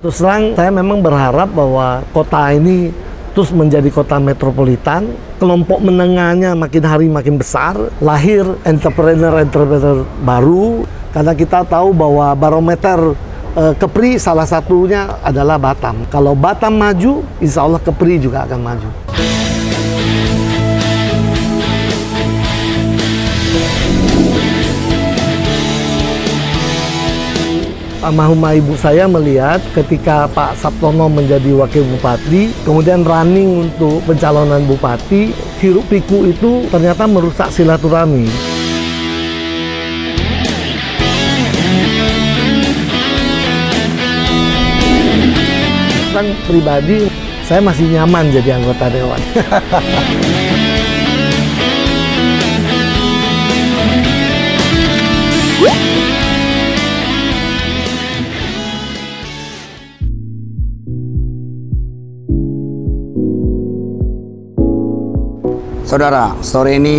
Terus terang saya memang berharap bahwa kota ini terus menjadi kota metropolitan, kelompok menengahnya makin hari makin besar, lahir entrepreneur-entrepreneur baru, karena kita tahu bahwa barometer Kepri salah satunya adalah Batam. Kalau Batam maju, insya Allah Kepri juga akan maju. Almarhumah ibu saya melihat ketika Pak Sabtono menjadi wakil bupati, kemudian running untuk pencalonan bupati, hiruk pikuk itu ternyata merusak silaturahmi. Tentang pribadi, saya masih nyaman jadi anggota dewan. Saudara, sore ini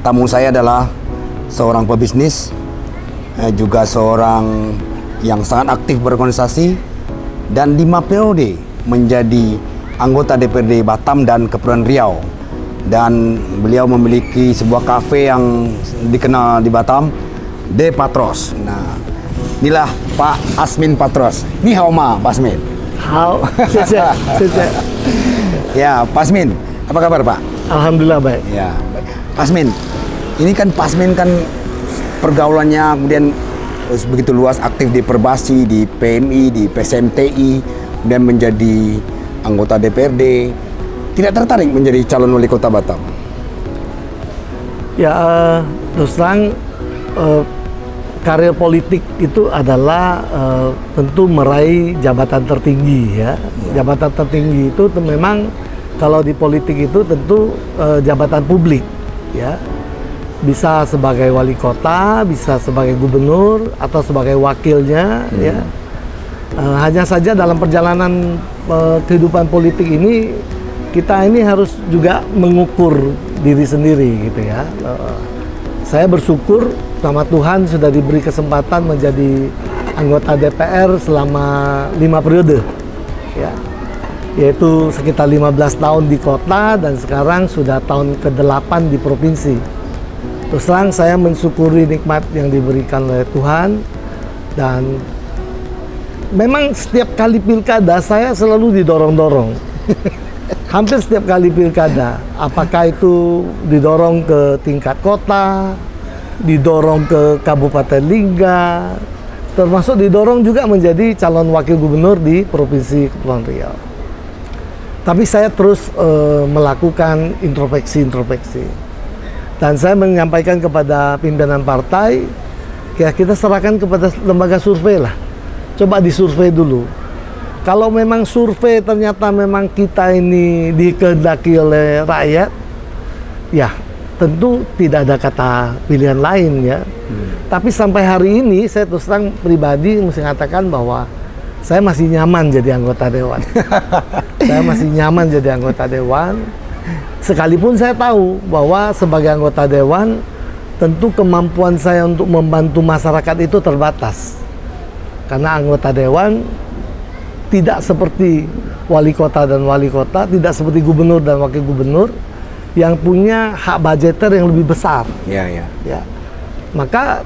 tamu saya adalah seorang pebisnis, juga seorang yang sangat aktif berorganisasi dan 5 periode menjadi anggota DPRD Batam dan Kepulauan Riau. Dan beliau memiliki sebuah kafe yang dikenal di Batam, De Patros. Nah, inilah Pak Asmin Patros. Ni hao ma, Pak Asmin. Hao, Ya, Pak Asmin. Apa kabar, Pak? Alhamdulillah baik. Ya, baik. Pak Asmin, ini kan Pak Asmin kan pergaulannya kemudian begitu luas, aktif di Perbasi, di PMI, di PSMTI, kemudian menjadi anggota DPRD. Tidak tertarik menjadi calon wali kota Batam? Ya, terus terang karir politik itu adalah tentu meraih jabatan tertinggi ya. Jabatan tertinggi itu memang kalau di politik itu tentu jabatan publik ya, bisa sebagai wali kota, bisa sebagai gubernur atau sebagai wakilnya ya. Hanya saja dalam perjalanan kehidupan politik ini kita ini harus juga mengukur diri sendiri gitu ya. Saya bersyukur sama Tuhan sudah diberi kesempatan menjadi anggota DPR selama 5 periode ya. Yaitu sekitar 15 tahun di kota dan sekarang sudah tahun ke-8 di provinsi. Terus terang saya mensyukuri nikmat yang diberikan oleh Tuhan, dan memang setiap kali pilkada saya selalu didorong-dorong. Hampir setiap kali pilkada, apakah itu didorong ke tingkat kota, didorong ke Kabupaten Lingga, termasuk didorong juga menjadi calon wakil gubernur di Provinsi Kepulauan Riau. Tapi saya terus melakukan introspeksi. Dan saya menyampaikan kepada pimpinan partai, ya kita serahkan kepada lembaga survei lah. Coba disurvei dulu. Kalau memang survei ternyata memang kita ini dikehendaki oleh rakyat, ya tentu tidak ada kata pilihan lain ya. Tapi sampai hari ini saya terus terang pribadi mesti mengatakan bahwa saya masih nyaman jadi anggota dewan. Saya masih nyaman jadi anggota dewan. Sekalipun saya tahu bahwa sebagai anggota dewan, tentu kemampuan saya untuk membantu masyarakat itu terbatas. Karena anggota dewan tidak seperti wali kota dan wali kota, tidak seperti gubernur dan wakil gubernur yang punya hak budgeter yang lebih besar. Ya. Maka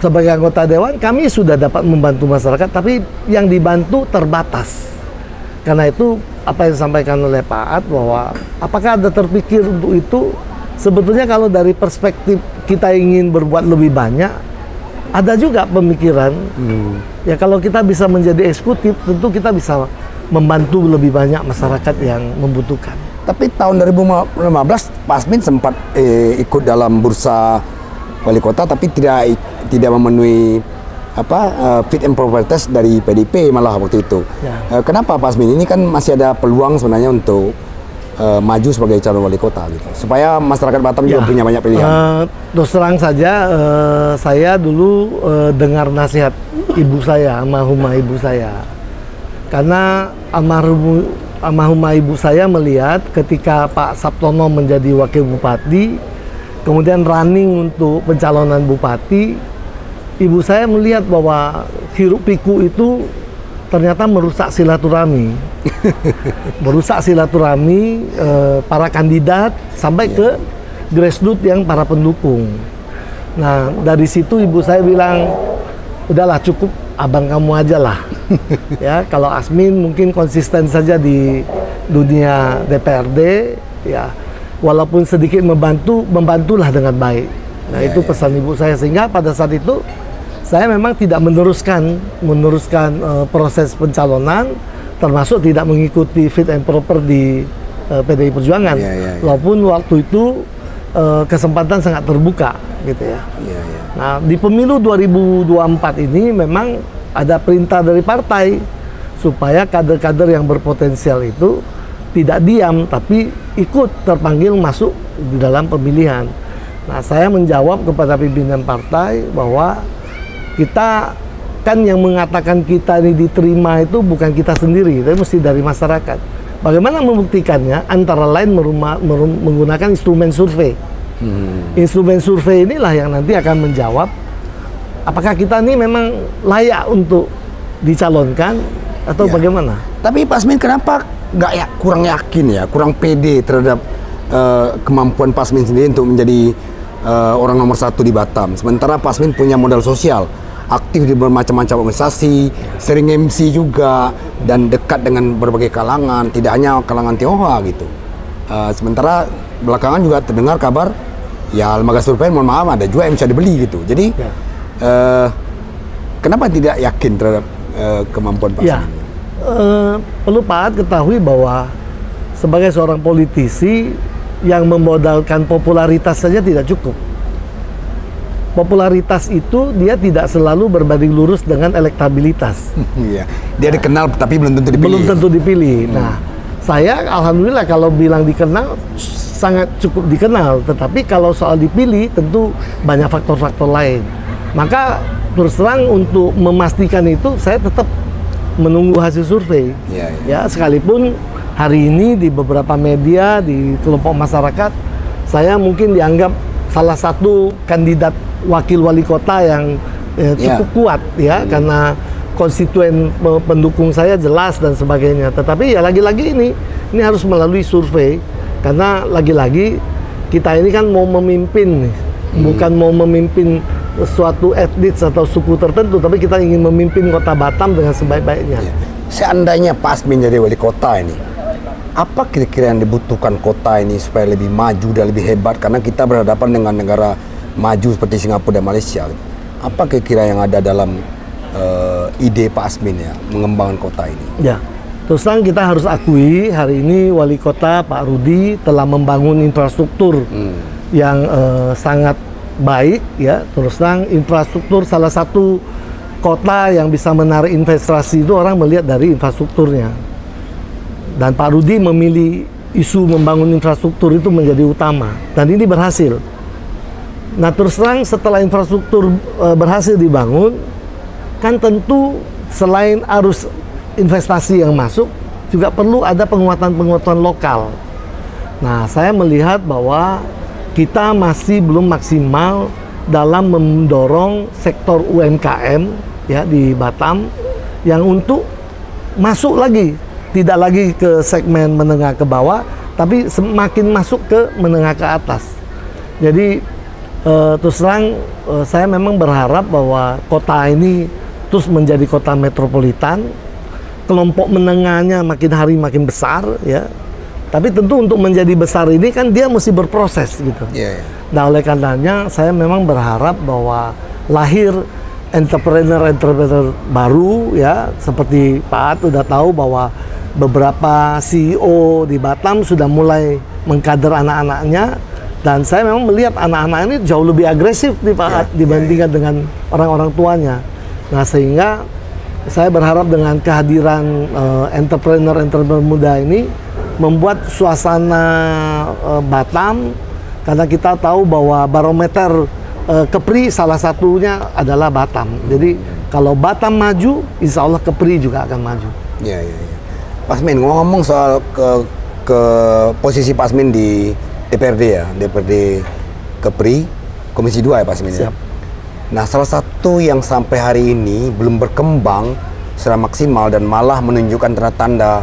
sebagai anggota dewan kami sudah dapat membantu masyarakat, tapi yang dibantu terbatas. Karena itu apa yang disampaikan oleh Pak Ad bahwa apakah ada terpikir untuk itu? Sebetulnya kalau dari perspektif kita ingin berbuat lebih banyak, ada juga pemikiran. Ya kalau kita bisa menjadi eksekutif, tentu kita bisa membantu lebih banyak masyarakat yang membutuhkan. Tapi tahun 2015 Pak Asmin sempat ikut dalam bursa wali kota, tapi tidak memenuhi fit and proper test dari PDIP malah waktu itu. Ya. Kenapa Pak Asmin? Ini kan masih ada peluang sebenarnya untuk maju sebagai calon wali kota gitu, supaya masyarakat Batam juga punya banyak pilihan. Terus terang saja, saya dulu dengar nasihat ibu saya, almarhumah ibu saya, karena almarhumah ibu saya melihat ketika Pak Sabtono menjadi wakil bupati, kemudian running untuk pencalonan bupati, ibu saya melihat bahwa hiruk pikuk itu ternyata merusak silaturahmi. Merusak silaturahmi para kandidat sampai ke grassroots yang para pendukung. Nah, dari situ ibu saya bilang, udahlah cukup abang kamu aja lah. Ya, kalau Asmin mungkin konsisten saja di dunia DPRD, ya walaupun sedikit membantulah dengan baik. Nah, itu pesan ibu saya, sehingga pada saat itu saya memang tidak meneruskan proses pencalonan, termasuk tidak mengikuti fit and proper di PDI Perjuangan. Walaupun waktu itu kesempatan sangat terbuka gitu ya. Nah, di pemilu 2024 ini memang ada perintah dari partai supaya kader-kader yang berpotensial itu tidak diam tapi ikut terpanggil masuk di dalam pemilihan. Nah, saya menjawab kepada pimpinan partai bahwa kita kan yang mengatakan kita ini diterima itu bukan kita sendiri, tapi mesti dari masyarakat. Bagaimana membuktikannya? Antara lain menggunakan instrumen survei. Instrumen survei inilah yang nanti akan menjawab apakah kita ini memang layak untuk dicalonkan atau bagaimana. Tapi Pak Asmin kenapa kurang yakin ya, kurang pede terhadap kemampuan Pak Asmin sendiri untuk menjadi orang nomor 1 di Batam? Sementara Pak Asmin punya modal sosial, aktif di bermacam-macam organisasi, sering MC juga, dan dekat dengan berbagai kalangan, tidak hanya kalangan Tionghoa gitu. Sementara belakangan juga terdengar kabar, ya lembaga survei mohon maaf ada juga yang bisa dibeli gitu. Jadi kenapa tidak yakin terhadap kemampuan Pak Asmin? Perlu Pak Ad ketahui bahwa sebagai seorang politisi yang memodalkan popularitas saja tidak cukup. Popularitas itu dia tidak selalu berbanding lurus dengan elektabilitas. Dia dikenal tapi belum tentu dipilih. Belum tentu dipilih. Nah, saya alhamdulillah kalau bilang dikenal sangat cukup dikenal, tetapi kalau soal dipilih tentu banyak faktor-faktor lain. Maka terus terang untuk memastikan itu saya tetap menunggu hasil survei. Ya, sekalipun hari ini di beberapa media, di kelompok masyarakat, saya mungkin dianggap salah satu kandidat wakil wali kota yang cukup kuat ya, karena konstituen pendukung saya jelas dan sebagainya. Tetapi ya lagi-lagi ini harus melalui survei, karena lagi-lagi kita ini kan mau memimpin nih, bukan mau memimpin suatu etnis atau suku tertentu, tapi kita ingin memimpin kota Batam dengan sebaik-baiknya. Seandainya Pak Asmin jadi wali kota ini, apa kira-kira yang dibutuhkan kota ini supaya lebih maju dan lebih hebat? Karena kita berhadapan dengan negara maju seperti Singapura dan Malaysia. Apa kira-kira yang ada dalam ide Pak Asmin ya mengembangkan kota ini? Ya, terus terang kita harus akui hari ini wali kota Pak Rudi telah membangun infrastruktur yang sangat baik ya. Terus terang infrastruktur salah satu kota yang bisa menarik investasi itu orang melihat dari infrastrukturnya. Dan Pak Rudi memilih isu membangun infrastruktur itu menjadi utama, dan ini berhasil. Nah, terus terang setelah infrastruktur berhasil dibangun, kan tentu selain arus investasi yang masuk, juga perlu ada penguatan-penguatan lokal. Nah, saya melihat bahwa kita masih belum maksimal dalam mendorong sektor UMKM ya di Batam yang untuk masuk lagi, tidak lagi ke segmen menengah ke bawah, tapi semakin masuk ke menengah ke atas. Jadi terus terang saya memang berharap bahwa kota ini terus menjadi kota metropolitan, kelompok menengahnya makin hari makin besar ya. Tapi tentu untuk menjadi besar ini kan dia mesti berproses gitu. Nah, oleh karenanya saya memang berharap bahwa lahir entrepreneur baru ya, seperti Pak At udah tahu bahwa beberapa CEO di Batam sudah mulai mengkader anak-anaknya, dan saya memang melihat anak-anak ini jauh lebih agresif di Pak At dibandingkan dengan orang-orang tuanya. Nah, sehingga saya berharap dengan kehadiran entrepreneur muda ini membuat suasana Batam, karena kita tahu bahwa barometer Kepri salah satunya adalah Batam. Jadi kalau Batam maju, insya Allah Kepri juga akan maju. Pak Asmin, ngomong soal ke posisi Pak Asmin di DPRD ya, DPRD Kepri, Komisi 2 ya Pak Asmin ya. Nah, salah satu yang sampai hari ini belum berkembang secara maksimal dan malah menunjukkan tanda-tanda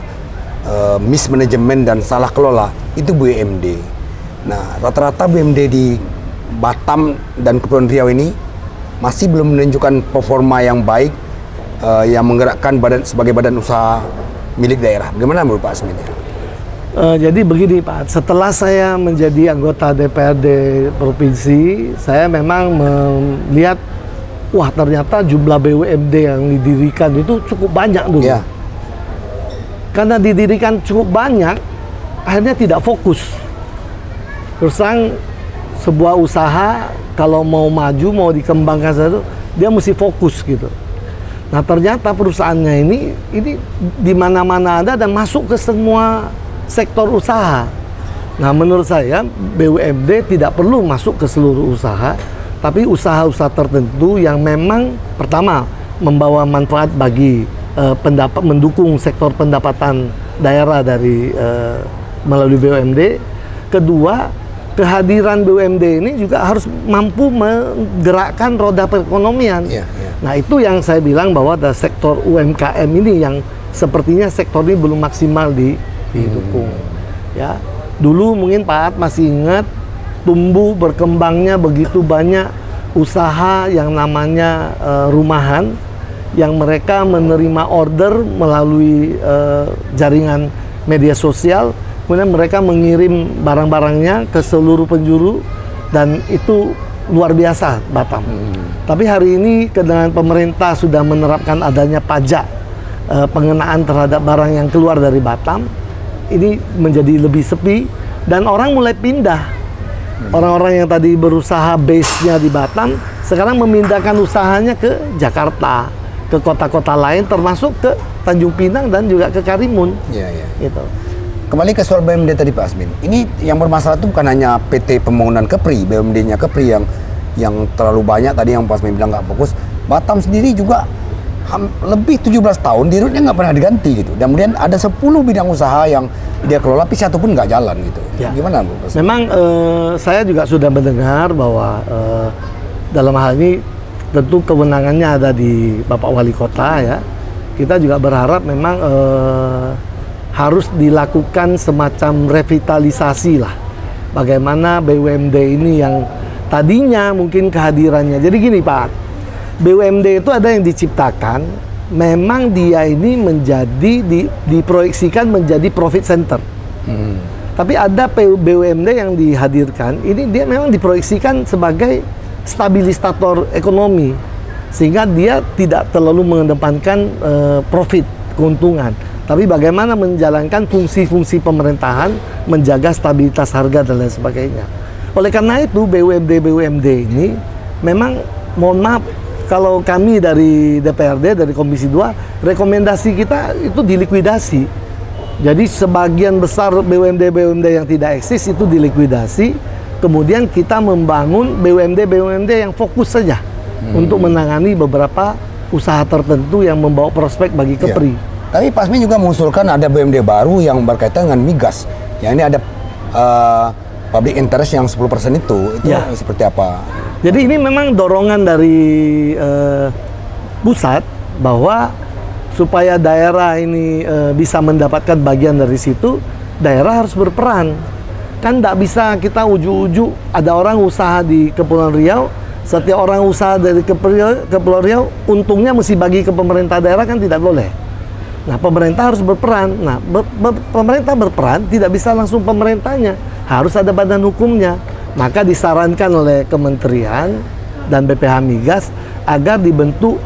mismanagement dan salah kelola itu BUMD. Nah, rata-rata BUMD di Batam dan Kepulauan Riau ini masih belum menunjukkan performa yang baik yang menggerakkan sebagai badan usaha milik daerah. Bagaimana menurut Pak Asmin? Jadi begini Pak, setelah saya menjadi anggota DPRD Provinsi, saya memang melihat, wah ternyata jumlah BUMD yang didirikan itu cukup banyak dulu. Ya. Karena didirikan cukup banyak, akhirnya tidak fokus. Terus terang, sebuah usaha kalau mau maju, mau dikembangkan satu, dia mesti fokus gitu. Nah ternyata perusahaannya ini di mana-mana ada dan masuk ke semua sektor usaha. Nah menurut saya BUMD tidak perlu masuk ke seluruh usaha, tapi usaha-usaha tertentu yang memang pertama membawa manfaat bagi mendukung sektor pendapatan daerah dari melalui BUMD. Kedua, kehadiran BUMD ini juga harus mampu menggerakkan roda perekonomian. Nah itu yang saya bilang bahwa ada sektor UMKM ini yang sepertinya sektor ini belum maksimal didukung. Ya, dulu mungkin Pak At masih ingat tumbuh berkembangnya begitu banyak usaha yang namanya rumahan, yang mereka menerima order melalui jaringan media sosial, kemudian mereka mengirim barang-barangnya ke seluruh penjuru dan itu luar biasa Batam. Tapi hari ini dengan pemerintah sudah menerapkan adanya pajak pengenaan terhadap barang yang keluar dari Batam, ini menjadi lebih sepi dan orang mulai pindah. Orang-orang yang tadi berusaha base-nya di Batam sekarang memindahkan usahanya ke Jakarta, ke kota-kota lain termasuk ke Tanjung Pinang dan juga ke Karimun. Gitu. Kembali ke soal BUMD tadi Pak Asmin. Ini yang bermasalah itu bukan hanya PT Pembangunan Kepri, BUMD-nya Kepri yang terlalu banyak tadi yang Pak Asmin bilang nggak fokus. Batam sendiri juga lebih 17 tahun dirutnya nggak pernah diganti gitu. Dan kemudian ada 10 bidang usaha yang dia kelola, tapi satu pun nggak jalan gitu. Ya. Gimana Bu? Memang saya juga sudah mendengar bahwa dalam hal ini tentu kewenangannya ada di Bapak Wali Kota ya. Kita juga berharap memang harus dilakukan semacam revitalisasi lah. Bagaimana BUMD ini yang tadinya mungkin kehadirannya. Jadi gini Pak, BUMD itu ada yang diciptakan, memang dia ini diproyeksikan menjadi profit center. Tapi ada BUMD yang dihadirkan, ini dia memang diproyeksikan sebagai stabilisator ekonomi. Sehingga dia tidak terlalu mengedepankan profit, keuntungan. Tapi bagaimana menjalankan fungsi-fungsi pemerintahan, menjaga stabilitas harga dan lain sebagainya. Oleh karena itu BUMD ini memang, mohon maaf, kalau kami dari DPRD, dari Komisi 2, rekomendasi kita itu dilikuidasi. Jadi sebagian besar BUMD yang tidak eksis itu dilikuidasi, kemudian kita membangun BUMD yang fokus saja untuk menangani beberapa usaha tertentu yang membawa prospek bagi Kepri. Tapi Pak Asmin juga mengusulkan ada BUMD baru yang berkaitan dengan migas. Yang ini ada public interest yang 10% itu seperti apa? Jadi ini memang dorongan dari pusat bahwa supaya daerah ini bisa mendapatkan bagian dari situ, daerah harus berperan. Kan tidak bisa kita ujuk-ujuk ada orang usaha di Kepulauan Riau, setiap orang usaha dari Kepulauan Riau untungnya mesti bagi ke pemerintah daerah, kan tidak boleh. Nah, pemerintah harus berperan. Nah, pemerintah berperan tidak bisa langsung pemerintahnya, harus ada badan hukumnya. Maka disarankan oleh Kementerian dan BPH Migas agar dibentuk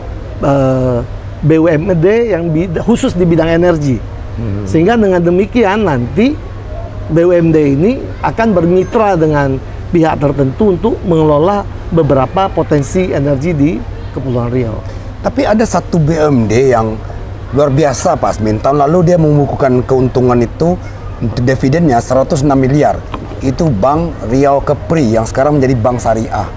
BUMD yang khusus di bidang energi. Sehingga dengan demikian nanti BUMD ini akan bermitra dengan pihak tertentu untuk mengelola beberapa potensi energi di Kepulauan Riau. Tapi ada satu BUMD yang luar biasa Pak Asmin. Tahun lalu dia membukukan keuntungan itu untuk dividennya 106 miliar. Itu Bank Riau Kepri yang sekarang menjadi Bank Syariah.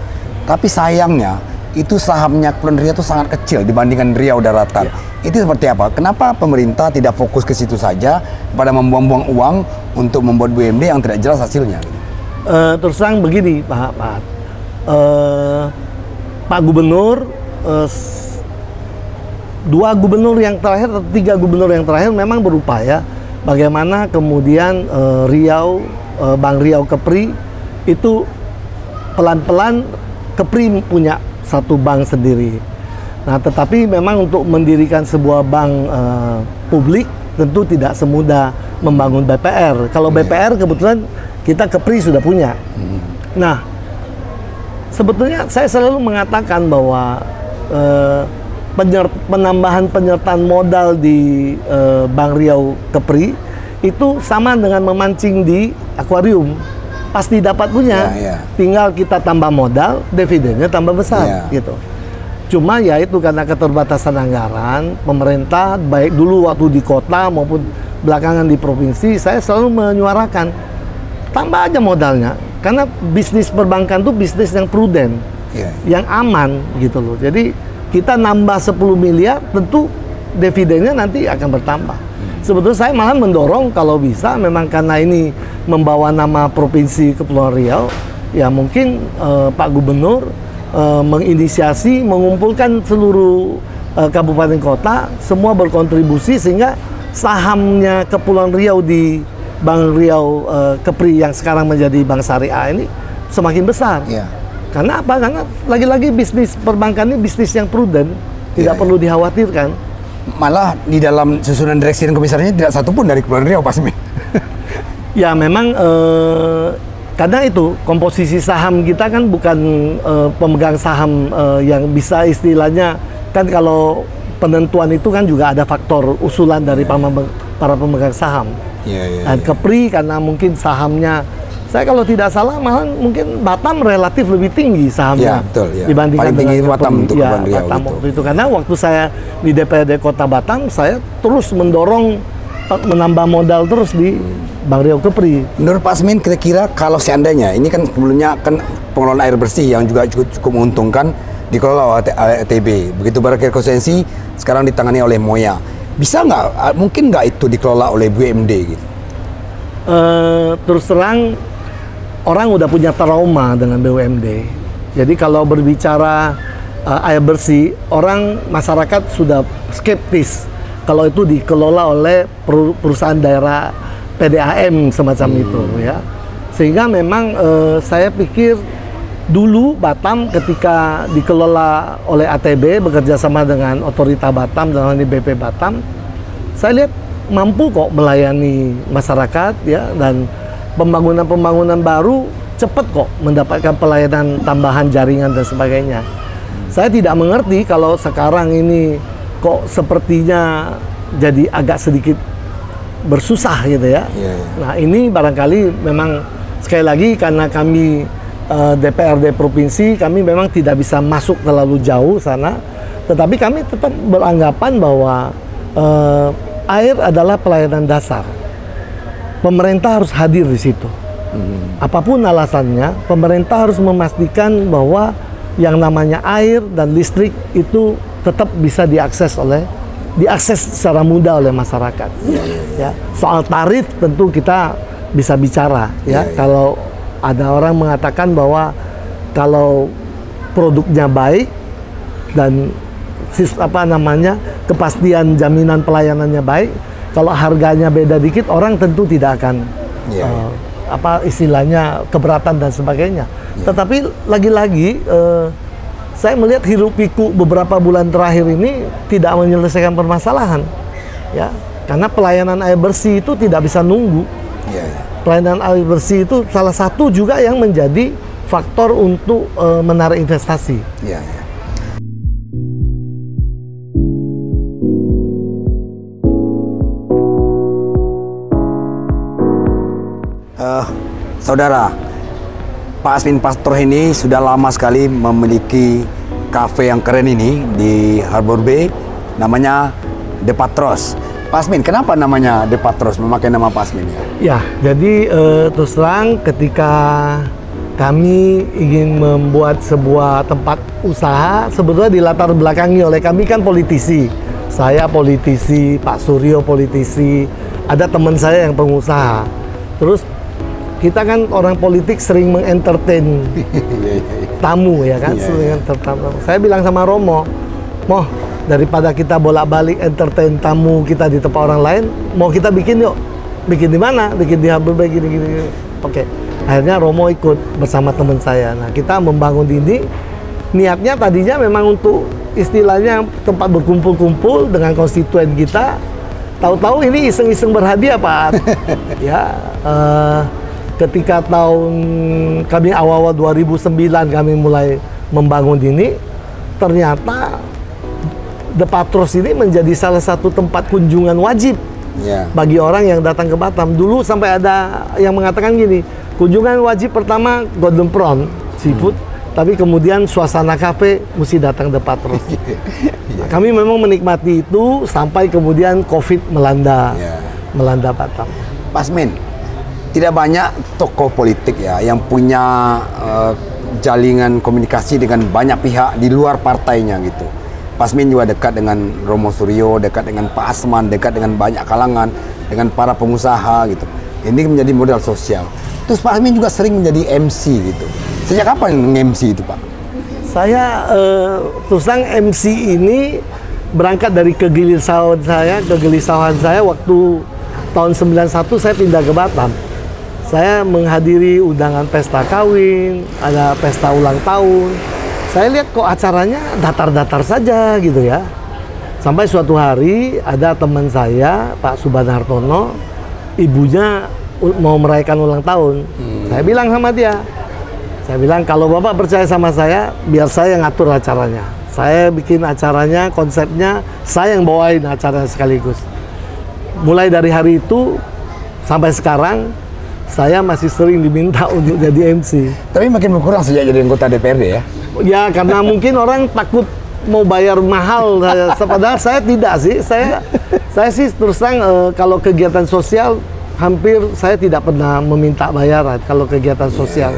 Tapi sayangnya itu sahamnya Kepulauan Riau itu sangat kecil dibandingkan Riau Daratan. Itu seperti apa? Kenapa pemerintah tidak fokus ke situ saja pada membuang-buang uang untuk membuat BUMD yang tidak jelas hasilnya? Terus terang begini Pak. Pak Gubernur, 2 gubernur yang terakhir atau 3 gubernur yang terakhir memang berupaya bagaimana kemudian Bank Riau Kepri itu pelan-pelan Kepri punya satu bank sendiri. Nah, tetapi memang untuk mendirikan sebuah bank publik tentu tidak semudah membangun BPR. Kalau BPR kebetulan kita Kepri sudah punya. Nah, sebetulnya saya selalu mengatakan bahwa penambahan penyertaan modal di Bank Riau Kepri itu sama dengan memancing di akuarium. Pasti dapat punya, tinggal kita tambah modal, dividennya tambah besar, gitu. Cuma ya itu karena keterbatasan anggaran, pemerintah baik dulu waktu di kota maupun belakangan di provinsi, saya selalu menyuarakan tambah aja modalnya, karena bisnis perbankan itu bisnis yang prudent, yang aman gitu loh. Jadi kita nambah 10 miliar, tentu dividennya nanti akan bertambah. Sebetulnya saya malah mendorong kalau bisa, memang karena ini membawa nama Provinsi Kepulauan Riau, ya mungkin Pak Gubernur menginisiasi, mengumpulkan seluruh kabupaten kota, semua berkontribusi sehingga sahamnya Kepulauan Riau di Bank Riau Kepri yang sekarang menjadi Bank Syariah ini semakin besar. Karena apa? Karena lagi-lagi bisnis perbankan ini bisnis yang prudent, tidak perlu dikhawatirkan. Malah di dalam susunan direksi dan komisarisnya tidak satupun dari Kepulauan Riau, Pak Asmin. Ya memang kadang itu komposisi saham kita kan bukan pemegang saham yang bisa istilahnya, kan kalau penentuan itu kan juga ada faktor usulan dari para pemegang saham. Dan Kepri karena mungkin sahamnya, saya kalau tidak salah malah mungkin Batam relatif lebih tinggi sahamnya dibandingkan paling tinggi dengan Batam untuk Kepulauan Riau. Batam waktu itu, karena waktu saya di DPRD Kota Batam saya terus mendorong menambah modal terus di Bank Riau Kepri. Menurut Pak Asmin, kira-kira kalau seandainya ini kan sebelumnya kan pengelolaan air bersih yang juga cukup menguntungkan dikelola oleh ATB, begitu berakhir konsensi sekarang ditangani oleh Moya, bisa nggak, mungkin nggak itu dikelola oleh BUMD gitu? Terus terang orang udah punya trauma dengan BUMD. Jadi kalau berbicara air bersih, masyarakat sudah skeptis kalau itu dikelola oleh perusahaan daerah PDAM semacam itu ya. Sehingga memang saya pikir dulu Batam ketika dikelola oleh ATB bekerja sama dengan Otorita Batam dalam ini BP Batam, saya lihat mampu kok melayani masyarakat ya, dan pembangunan baru cepat kok mendapatkan pelayanan tambahan jaringan dan sebagainya. Saya tidak mengerti kalau sekarang ini kok sepertinya jadi agak sedikit bersusah gitu ya. Nah ini barangkali memang sekali lagi karena kami DPRD provinsi, kami memang tidak bisa masuk terlalu jauh sana, tetapi kami tetap beranggapan bahwa air adalah pelayanan dasar. Pemerintah harus hadir di situ. Apapun alasannya, pemerintah harus memastikan bahwa yang namanya air dan listrik itu tetap bisa diakses secara mudah oleh masyarakat. Ya, soal tarif tentu kita bisa bicara ya. Kalau ada orang mengatakan bahwa kalau produknya baik dan kepastian jaminan pelayanannya baik, kalau harganya beda dikit orang tentu tidak akan istilahnya keberatan dan sebagainya. Tetapi lagi-lagi saya melihat hiruk pikuk beberapa bulan terakhir ini tidak menyelesaikan permasalahan, ya, karena pelayanan air bersih itu tidak bisa nunggu. Pelayanan air bersih itu salah satu juga yang menjadi faktor untuk menarik investasi. Saudara, Pak Asmin Pastor ini sudah lama sekali memiliki kafe yang keren ini di Harbor Bay, namanya The Patros. Pak Asmin, kenapa namanya The Patros, memakai nama Pak Asmin? Ya, jadi terus terang ketika kami ingin membuat sebuah tempat usaha, sebetulnya dilatar belakangi oleh kami kan politisi. Saya politisi, Pak Suryo politisi, ada teman saya yang pengusaha. Terus kita kan orang politik sering mengentertain tamu ya kan, dengan tertamu. Saya bilang sama Romo, Moh, daripada kita bolak-balik entertain tamu kita di tempat orang lain, mau kita bikin yuk. Bikin di mana? Bikin di Habibie gini. Oke. Akhirnya Romo ikut bersama teman saya. Nah, kita membangun ini. Niatnya tadinya memang untuk istilahnya tempat berkumpul-kumpul dengan konstituen kita. Tahu-tahu ini iseng-iseng berhadiah, Pak. Ya, ketika tahun kami awal-awal 2009 kami mulai membangun ini, ternyata The Patros ini menjadi salah satu tempat kunjungan wajib bagi orang yang datang ke Batam. Dulu sampai ada yang mengatakan gini, kunjungan wajib pertama Golden Prawn Seafood, tapi kemudian suasana kafe mesti datang The Patros. Nah, kami memang menikmati itu sampai kemudian COVID melanda Batam. Pak Asmin, tidak banyak tokoh politik ya yang punya jaringan komunikasi dengan banyak pihak di luar partainya gitu. Pak Asmin juga dekat dengan Romo Suryo, dekat dengan Pak Asman, dekat dengan banyak kalangan, dengan para pengusaha gitu. Ini menjadi modal sosial. Terus Pak Asmin juga sering menjadi MC gitu. Sejak kapan nge-MC itu, Pak? Saya terus terang MC ini berangkat dari kegelisahan saya waktu tahun 91 saya pindah ke Batam. Saya menghadiri undangan pesta kawin, ada pesta ulang tahun. Saya lihat kok acaranya datar-datar saja gitu ya. Sampai suatu hari ada teman saya, Pak Subanartono, ibunya mau merayakan ulang tahun. Saya bilang sama dia, saya bilang kalau Bapak percaya sama saya, biar saya yang ngatur acaranya. Saya bikin acaranya, konsepnya, saya yang bawain acaranya sekaligus. Mulai dari hari itu sampai sekarang, saya masih sering diminta untuk jadi MC. Tapi makin berkurang sejak jadi anggota DPRD ya? Ya, karena mungkin orang takut mau bayar mahal. Padahal saya tidak sih. Saya sih terus terang kalau kegiatan sosial hampir saya tidak pernah meminta bayaran kalau kegiatan sosial.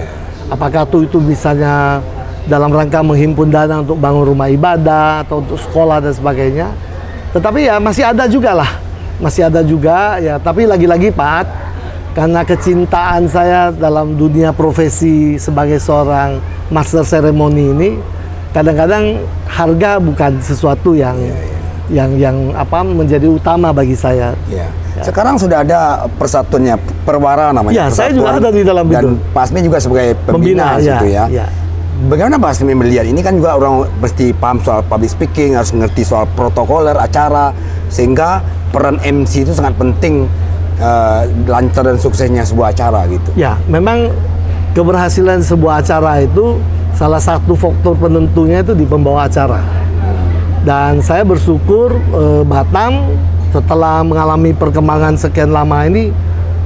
Apakah itu misalnya dalam rangka menghimpun dana untuk bangun rumah ibadah atau untuk sekolah dan sebagainya. Tetapi ya masih ada juga lah. Masih ada juga ya. Tapi lagi-lagi Pak, karena kecintaan saya dalam dunia profesi sebagai seorang master ceremony ini, kadang-kadang harga bukan sesuatu yang menjadi utama bagi saya. Ya. Sekarang sudah ada persatuannya, Perwara namanya. Ya, saya juga ada di dalam itu. Dan Pak Asmin juga sebagai pembina situ ya. Bagaimana Pak Asmin melihat ini, kan juga orang mesti paham soal public speaking, harus ngerti soal protokoler acara, sehingga peran MC itu sangat penting lancar dan suksesnya sebuah acara gitu. Ya, memang keberhasilan sebuah acara itu salah satu faktor penentunya itu di pembawa acara. Dan saya bersyukur Batam setelah mengalami perkembangan sekian lama ini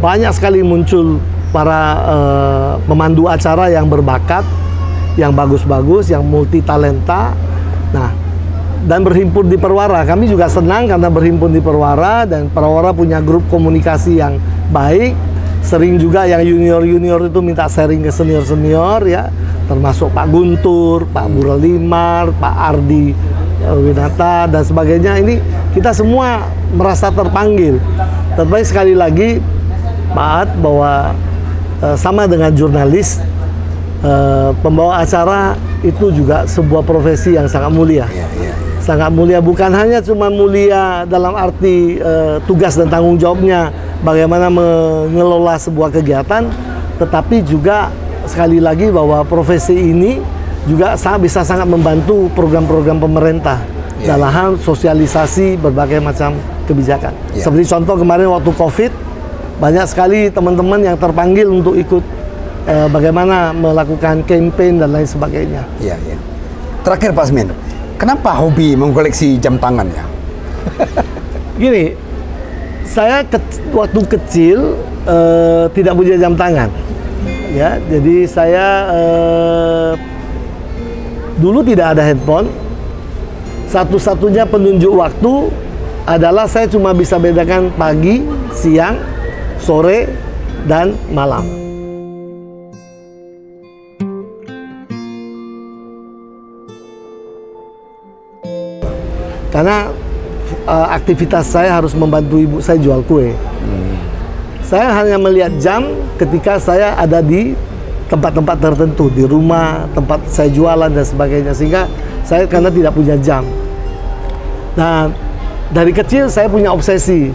banyak sekali muncul para pemandu acara yang berbakat, yang bagus-bagus, yang multi talenta. Nah, dan berhimpun di Perwara. Kami juga senang karena berhimpun di Perwara, dan Perwara punya grup komunikasi yang baik. Sering juga yang junior-junior itu minta sharing ke senior-senior ya, termasuk Pak Guntur, Pak Buralimar, Pak Ardi Winata dan sebagainya. Ini kita semua merasa terpanggil. Tetapi sekali lagi Pak, bahwa sama dengan jurnalis, pembawa acara itu juga sebuah profesi yang sangat mulia. Sangat mulia, bukan hanya cuma mulia dalam arti tugas dan tanggung jawabnya bagaimana mengelola sebuah kegiatan, tetapi juga sekali lagi bahwa profesi ini juga bisa sangat membantu program-program pemerintah dalam hal sosialisasi berbagai macam kebijakan. Seperti contoh kemarin waktu COVID, banyak sekali teman-teman yang terpanggil untuk ikut bagaimana melakukan campaign dan lain sebagainya. Terakhir Pak Asmin, kenapa hobi mengkoleksi jam tangan ya? Gini, saya waktu kecil tidak punya jam tangan, ya. Jadi saya dulu tidak ada handphone. Satu-satunya penunjuk waktu adalah saya cuma bisa bedakan pagi, siang, sore, dan malam. Karena aktivitas saya harus membantu ibu saya jual kue. Saya hanya melihat jam ketika saya ada di tempat-tempat tertentu, di rumah, tempat saya jualan dan sebagainya, sehingga saya karena tidak punya jam. Nah, dari kecil saya punya obsesi.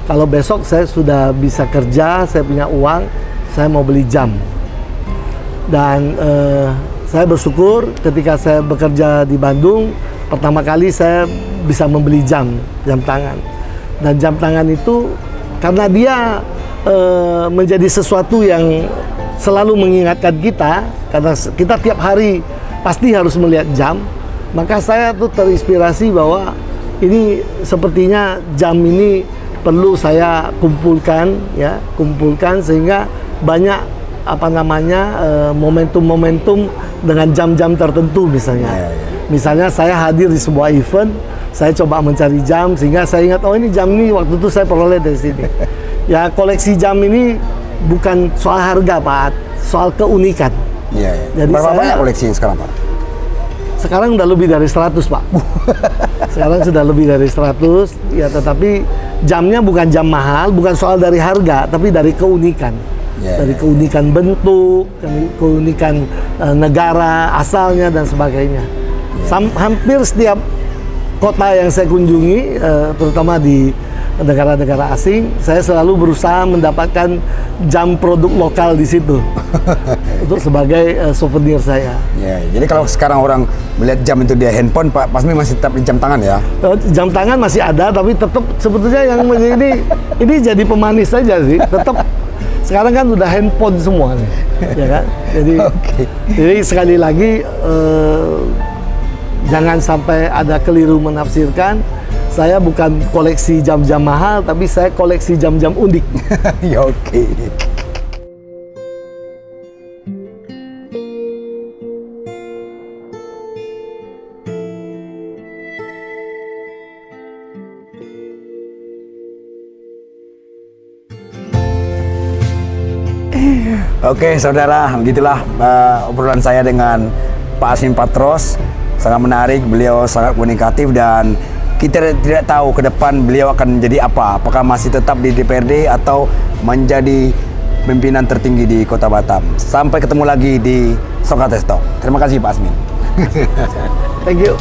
Kalau besok saya sudah bisa kerja, saya punya uang, saya mau beli jam. Dan saya bersyukur ketika saya bekerja di Bandung, pertama kali saya bisa membeli jam tangan. Dan jam tangan itu karena dia menjadi sesuatu yang selalu mengingatkan kita, karena kita tiap hari pasti harus melihat jam, maka saya tuh terinspirasi bahwa ini sepertinya jam ini perlu saya kumpulkan sehingga banyak momentum-momentum dengan jam-jam tertentu misalnya. Misalnya saya hadir di sebuah event, saya coba mencari jam sehingga saya ingat, oh ini jam ini waktu itu saya peroleh dari sini. Ya, koleksi jam ini bukan soal harga, Pak, soal keunikan. Jadi berapa banyak koleksi sekarang, Pak? Sekarang udah lebih dari 100, Pak. Sekarang sudah lebih dari 100, ya, tetapi jamnya bukan jam mahal, bukan soal dari harga, tapi dari keunikan. Dari keunikan bentuk, keunikan negara asalnya dan sebagainya. Hampir setiap kota yang saya kunjungi, terutama di negara-negara asing, saya selalu berusaha mendapatkan jam produk lokal di situ untuk sebagai souvenir saya. Jadi kalau sekarang orang melihat jam itu di handphone, Pak Pasmin masih tetap di jam tangan ya? Jam tangan masih ada, tapi tetap sebetulnya yang ini jadi pemanis saja sih. Tetap sekarang kan udah handphone semua nih, ya kan? Jadi sekali lagi jangan sampai ada keliru menafsirkan. Saya bukan koleksi jam-jam mahal, tapi saya koleksi jam-jam unik. Oke, saudara, begitulah obrolan saya dengan Pak Pasmin Patros. Sangat menarik, beliau sangat komunikatif dan kita tidak tahu ke depan beliau akan menjadi apa. Apakah masih tetap di DPRD atau menjadi pimpinan tertinggi di Kota Batam. Sampai ketemu lagi di Socrates Talk. Terima kasih Pak Pasmin. Thank you.